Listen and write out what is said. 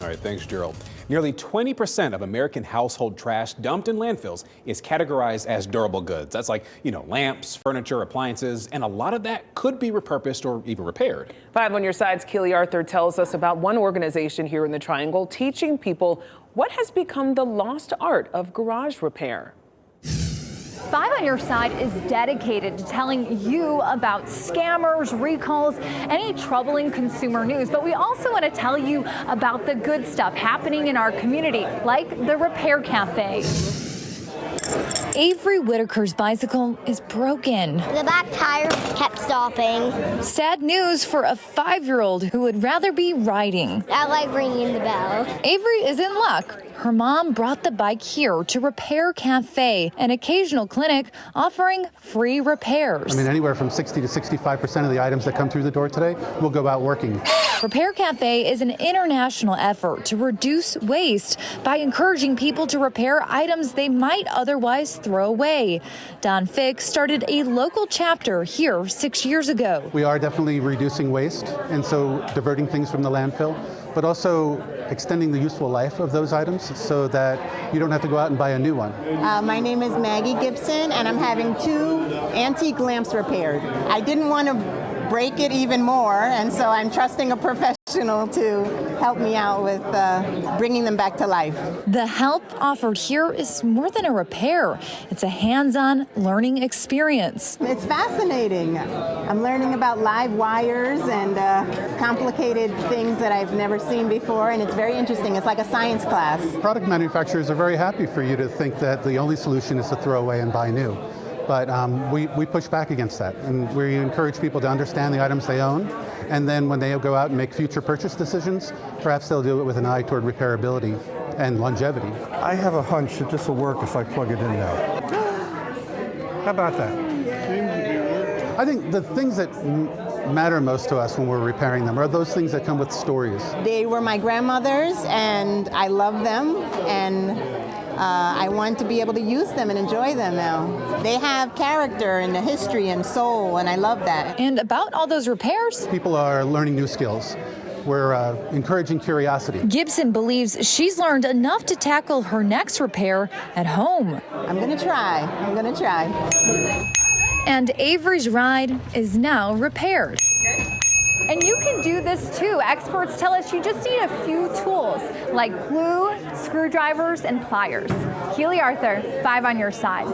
All right, thanks, Gerald. Nearly 20% of American household trash dumped in landfills is categorized as durable goods. That's like, lamps, furniture, appliances, and a lot of that could be repurposed or even repaired. 5 on your side's Keely Arthur tells us about one organization here in the Triangle teaching people what has become the lost art of garage repair. 5 on your side is dedicated to telling you about scammers, recalls, any troubling consumer news. But we also want to tell you about the good stuff happening in our community, like the Repair Cafe. Avery Whitaker's bicycle is broken. The back tire kept stopping. Sad news for a 5-year-old who would rather be riding. I like ringing the bell. Avery is in luck. Her mom brought the bike here to Repair Cafe, an occasional clinic offering free repairs. Anywhere from 60 to 65% of the items that come through the door today will go out working. Repair Cafe is an international effort to reduce waste by encouraging people to repair items they might otherwise throw away. Don Fick started a local chapter here 6 years ago. We are definitely reducing waste, and so diverting things from the landfill, but also extending the useful life of those items so that you don't have to go out and buy a new one. My name is Maggie Gibson, and I'm having 2 antique lamps repaired. I didn't want to break it even more, and so I'm trusting a professional to help me out with bringing them back to life. The help offered here is more than a repair. It's a hands-on learning experience. It's fascinating. I'm learning about live wires and complicated things that I've never seen before, and it's very interesting. It's like a science class. Product manufacturers are very happy for you to think that the only solution is to throw away and buy new. But we push back against that, and we encourage people to understand the items they own, and then when they go out and make future purchase decisions, perhaps they'll do it with an eye toward repairability and longevity. I have a hunch that this will work if I plug it in now. How about that? I think the things that matter most to us when we're repairing them are those things that come with stories. They were my grandmother's, and I love them, and I want to be able to use them and enjoy them now. They have character and a history and soul, and I love that. And about all those repairs, people are learning new skills. We're encouraging curiosity. Gibson believes she's learned enough to tackle her next repair at home. I'm going to try. And Avery's ride is now repaired. And you can do this too. Experts tell us you just need a few tools like glue, screwdrivers, and pliers. Keely Arthur, 5 on your side.